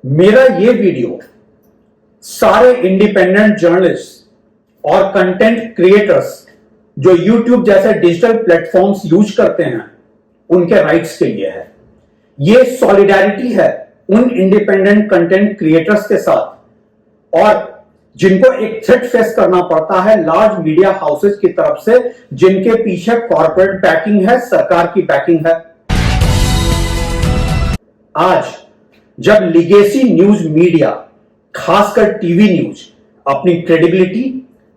मेरा ये वीडियो सारे इंडिपेंडेंट जर्नलिस्ट और कंटेंट क्रिएटर्स जो YouTube जैसे डिजिटल प्लेटफॉर्म्स यूज करते हैं उनके राइट्स के लिए है। ये सॉलिडारिटी है उन इंडिपेंडेंट कंटेंट क्रिएटर्स के साथ और जिनको एक थ्रेट फेस करना पड़ता है लार्ज मीडिया हाउसेस की तरफ से, जिनके पीछे कॉर्पोरेट बैकिंग है, सरकार की बैकिंग है। आज जब लिगेसी न्यूज मीडिया, खासकर टीवी न्यूज, अपनी क्रेडिबिलिटी,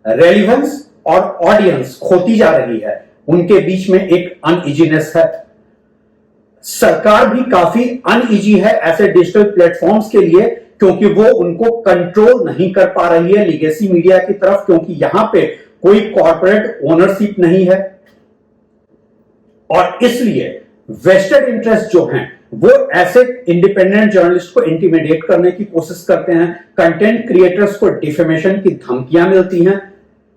रेलिवेंस और ऑडियंस खोती जा रही है, उनके बीच में एक अनइजीनेस है। सरकार भी काफी अनइजी है ऐसे डिजिटल प्लेटफॉर्म्स के लिए, क्योंकि वो उनको कंट्रोल नहीं कर पा रही है लिगेसी मीडिया की तरफ, क्योंकि यहां पे कोई कॉर्पोरेट ओनरशिप नहीं है। और इसलिए वेस्टेड इंटरेस्ट जो हैं वो ऐसे इंडिपेंडेंट जर्नलिस्ट को इंटिमिडेट करने की कोशिश करते हैं, कंटेंट क्रिएटर्स को डिफेमेशन की धमकियां मिलती हैं।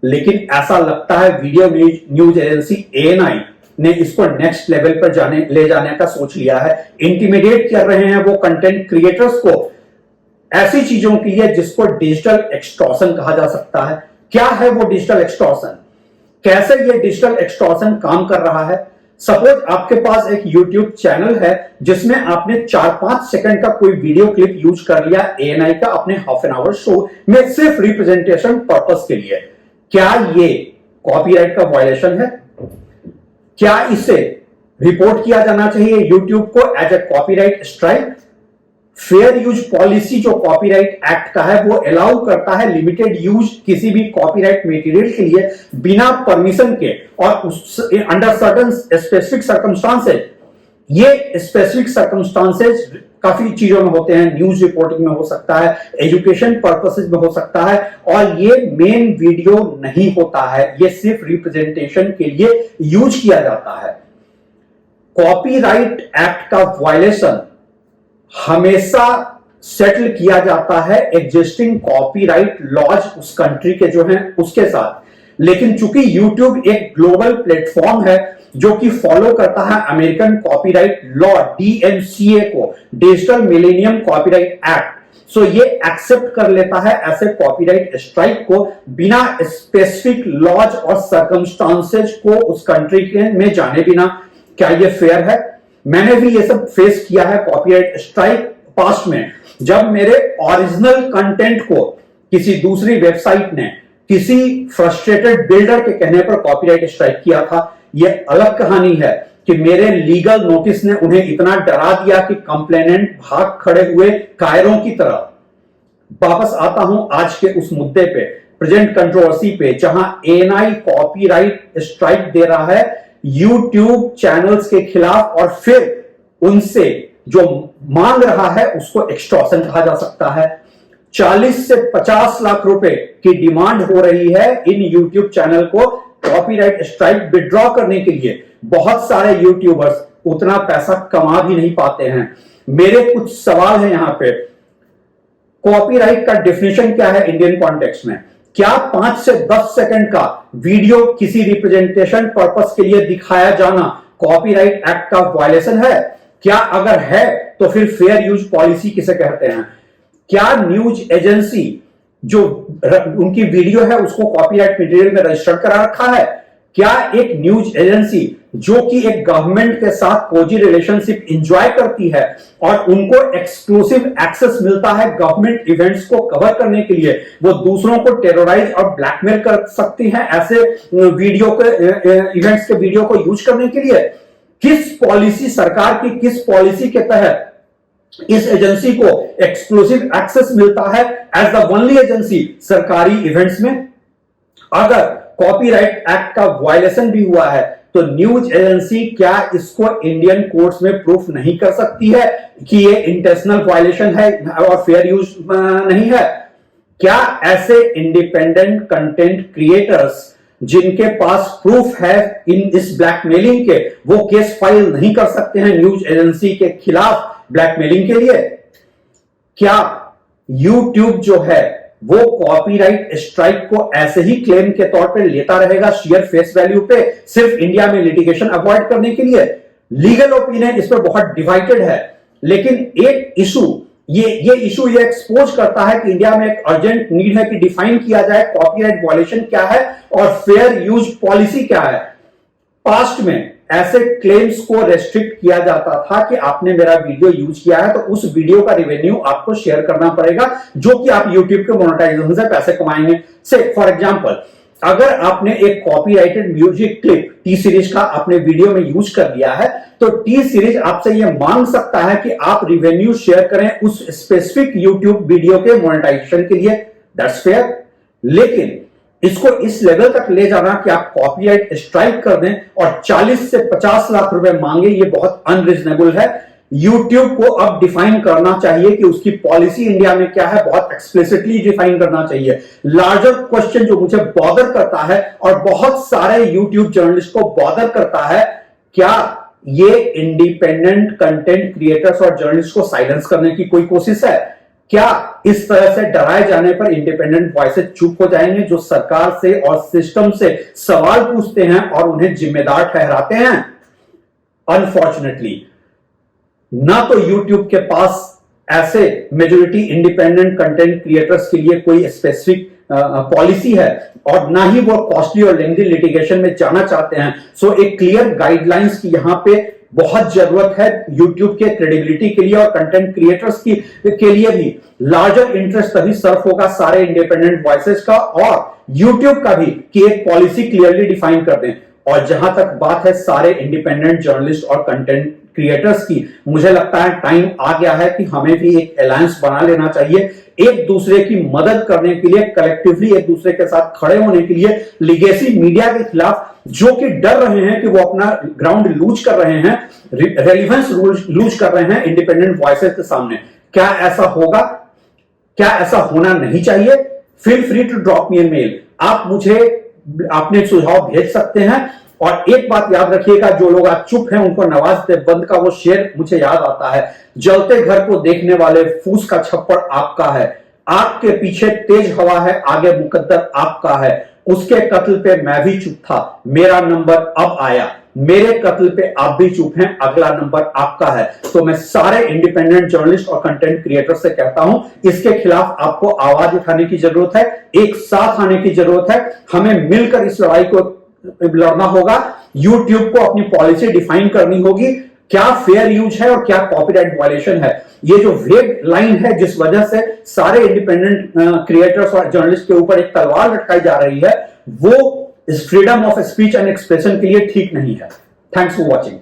लेकिन ऐसा लगता है वीडियो न्यूज एजेंसी ANI ने इसको नेक्स्ट लेवल पर ले जाने का सोच लिया है। इंटिमिडेट कर रहे हैं वो कंटेंट क्रिएटर्स को ऐसी चीजों के लिए जिसको डिजिटल एक्सटॉर्शन कहा जा सकता है। क्या है वो डिजिटल एक्सटॉर्शन, कैसे ये डिजिटल एक्सटॉर्शन काम कर रहा है? सपोज आपके पास एक YouTube चैनल है जिसमें आपने 4-5 सेकंड का कोई वीडियो क्लिप यूज कर लिया ANI का अपने हाफ एन आवर शो में सिर्फ रिप्रेजेंटेशन पर्पस के लिए। क्या ये कॉपीराइट का वायलेशन है? क्या इसे रिपोर्ट किया जाना चाहिए YouTube को as a copyright strike? Fair use policy जो कॉपीराइट एक्ट का है वो अलाउ करता है लिमिटेड यूज किसी भी कॉपीराइट मटेरियल के लिए बिना परमिशन के और अंडर सर्टेन स्पेसिफिक सर्कमस्टांसेज। ये स्पेसिफिक सर्कमस्टांसेज काफी चीजों में होते हैं, न्यूज रिपोर्टिंग में हो सकता है, एजुकेशन पर्पसेज में हो सकता है, और ये मेन वीडियो नहीं होता है, ये सिर्फ रिप्रेजेंटेशन के लिए यूज किया जाता है। कॉपीराइट एक्ट का वायलेशन हमेशा सेटल किया जाता है एग्जिस्टिंग कॉपीराइट लॉज उस कंट्री के जो हैं उसके साथ। लेकिन चूंकि YouTube एक ग्लोबल प्लेटफॉर्म है जो कि फॉलो करता है अमेरिकन कॉपीराइट लॉ DMCA को, डिजिटल मिलेनियम कॉपीराइट एक्ट, सो ये एक्सेप्ट कर लेता है ऐसे कॉपीराइट स्ट्राइक को बिना स्पेसिफिक लॉज और सर्कमस्टांसेज को उस कंट्री के में जाने बिना। क्या ये फेयर है? मैंने भी ये सब फेस किया है कॉपीराइट स्ट्राइक पास्ट में, जब मेरे ओरिजिनल कंटेंट को किसी दूसरी वेबसाइट ने किसी फ्रस्ट्रेटेड बिल्डर के कहने पर कॉपीराइट स्ट्राइक किया था। ये अलग कहानी है कि मेरे लीगल नोटिस ने उन्हें इतना डरा दिया कि कंप्लेनेंट भाग खड़े हुए कायरों की तरह। वापस आता हूं आज के उस मुद्दे पे, प्रेजेंट कंट्रोवर्सी पे, जहां ANI कॉपीराइट स्ट्राइक दे रहा है YouTube चैनल्स के खिलाफ और फिर उनसे जो मांग रहा है उसको एक्सटॉर्शन कहा जा सकता है। 40 से 50 लाख रुपए की डिमांड हो रही है इन YouTube चैनल को कॉपीराइट स्ट्राइक विड्रॉ करने के लिए। बहुत सारे यूट्यूबर्स उतना पैसा कमा भी नहीं पाते हैं। मेरे कुछ सवाल है यहां पे। कॉपीराइट का डेफिनेशन क्या है इंडियन कॉन्टेक्स्ट में? क्या 5 से 10 सेकंड का वीडियो किसी रिप्रेजेंटेशन पर्पस के लिए दिखाया जाना कॉपीराइट एक्ट का वायलेशन है? क्या अगर है तो फिर फेयर यूज पॉलिसी किसे कहते हैं? क्या न्यूज एजेंसी जो उनकी वीडियो है उसको कॉपीराइट मटेरियल में रजिस्टर करा रखा है? क्या एक न्यूज एजेंसी जो कि एक गवर्नमेंट के साथ कोजी रिलेशनशिप एंजॉय करती है और उनको एक्सक्लूसिव एक्सेस मिलता है गवर्नमेंट इवेंट्स को कवर करने के लिए, वो दूसरों को टेरराइज और ब्लैकमेल कर सकती है ऐसे वीडियो के इवेंट्स के वीडियो को यूज करने के लिए? किस पॉलिसी, सरकार की किस पॉलिसी के तहत इस एजेंसी को एक्सक्लूसिव एक्सेस मिलता है एज द ओनली एजेंसी सरकारी इवेंट्स में? अगर कॉपीराइट एक्ट का वायलेशन भी हुआ है तो न्यूज एजेंसी क्या इसको इंडियन कोर्ट्स में प्रूफ नहीं कर सकती है कि ये इंटेंशनल वायलेशन है और फेयर यूज नहीं है? क्या ऐसे इंडिपेंडेंट कंटेंट क्रिएटर्स जिनके पास प्रूफ है इन इस ब्लैकमेलिंग के, वो केस फाइल नहीं कर सकते हैं न्यूज एजेंसी के खिलाफ ब्लैकमेलिंग के लिए? क्या YouTube जो है वो कॉपीराइट स्ट्राइक को ऐसे ही क्लेम के तौर पे लेता रहेगा शेयर फेस वैल्यू पे, सिर्फ इंडिया में लिटिगेशन अवॉइड करने के लिए? लीगल ओपिनियन इस पर बहुत डिवाइडेड है, लेकिन एक इशू ये इशू ये एक्सपोज करता है कि इंडिया में एक अर्जेंट नीड है कि डिफाइन किया जाए कॉपीराइट वायलेशन क्या है और फेयर यूज पॉलिसी क्या है। पास्ट में ऐसे क्लेम्स को रेस्ट्रिक्ट किया जाता था कि आपने मेरा वीडियो यूज किया है तो उस वीडियो का रेवेन्यू आपको शेयर करना पड़ेगा, जो कि आप यूट्यूब के मोनेटाइजेशन से पैसे कमाएंगे। से फॉर एग्जांपल, अगर आपने एक copyrighted music clip T series का अपने वीडियो में यूज कर लिया है तो टी सीरीज आपसे यह मांग सकता है कि आप रिवेन्यू शेयर करें उस स्पेसिफिक यूट्यूब वीडियो के मोनेटाइजेशन के लिए। That's fair. लेकिन इसको इस लेवल तक ले जाना कि आप कॉपीराइट स्ट्राइक कर दें और 40 से 50 लाख रुपए मांगे, ये बहुत अनरीजनेबल है। YouTube को अब डिफाइन करना चाहिए कि उसकी पॉलिसी इंडिया में क्या है, बहुत एक्सप्लिसिटली डिफाइन करना चाहिए। लार्जर क्वेश्चन जो मुझे बॉदर करता है और बहुत सारे YouTube जर्नलिस्ट को बॉदर करता है, क्या ये इंडिपेंडेंट कंटेंट क्रिएटर्स और जर्नलिस्ट को साइलेंस करने की कोई कोशिश है? क्या इस तरह से डराए जाने पर इंडिपेंडेंट वॉइसेस चुप हो जाएंगे जो सरकार से और सिस्टम से सवाल पूछते हैं और उन्हें जिम्मेदार ठहराते हैं? अनफॉर्चुनेटली ना तो YouTube के पास ऐसे मेजॉरिटी इंडिपेंडेंट कंटेंट क्रिएटर्स के लिए कोई स्पेसिफिक पॉलिसी है और ना ही वो कॉस्टली और लेंथी लिटिगेशन में जाना चाहते हैं। सो एक क्लियर गाइडलाइंस की यहां पे बहुत जरूरत है YouTube के क्रेडिबिलिटी के लिए और कंटेंट क्रिएटर्स की के लिए भी। लार्जर इंटरेस्ट तभी सर्व होगा सारे इंडिपेंडेंट वॉइसेस का और YouTube का भी कि एक पॉलिसी क्लियरली डिफाइन कर दें। और जहां तक बात है सारे इंडिपेंडेंट जर्नलिस्ट और कंटेंट क्रिएटर्स की, मुझे लगता है टाइम आ गया है कि हमें भी एक अलायंस बना लेना चाहिए, एक दूसरे की मदद करने के लिए, कलेक्टिवली एक दूसरे के साथ खड़े होने के लिए, लिगेसी मीडिया के खिलाफ जो कि डर रहे हैं कि वो अपना ग्राउंड लूज कर रहे हैं, रेलिवेंस लूज कर रहे हैं इंडिपेंडेंट वॉइसेस के सामने। क्या ऐसा होगा? क्या ऐसा होना नहीं चाहिए? Feel free to drop me a mail. आप मुझे अपने सुझाव भेज सकते हैं। और एक बात याद रखिएगा, जो लोग आज चुप हैं उनको नवाज देवबंद का वो शेर मुझे याद आता है, जलते घर को देखने वाले फूस का छप्पड़ आपका है, आग के पीछे तेज हवा है, आगे मुकद्दर आपका है। उसके कत्ल पे मैं भी चुप था, मेरा नंबर अब आया, मेरे कत्ल पे आप भी चुप हैं, अगला नंबर आपका है। तो मैं सारे इंडिपेंडेंट जर्नलिस्ट और कंटेंट क्रिएटर से कहता हूं, इसके खिलाफ आपको आवाज उठाने की जरूरत है, एक साथ आने की जरूरत है। हमें मिलकर इस लड़ाई को लड़ना होगा। YouTube को अपनी पॉलिसी डिफाइन करनी होगी, क्या फेयर यूज है और क्या कॉपीराइट वायलेशन है। ये जो वेग लाइन है जिस वजह से सारे इंडिपेंडेंट क्रिएटर्स और जर्नलिस्ट के ऊपर एक तलवार लटकाई जा रही है, वो इस freedom of speech and expression के लिए ठीक नहीं है। Thanks for watching.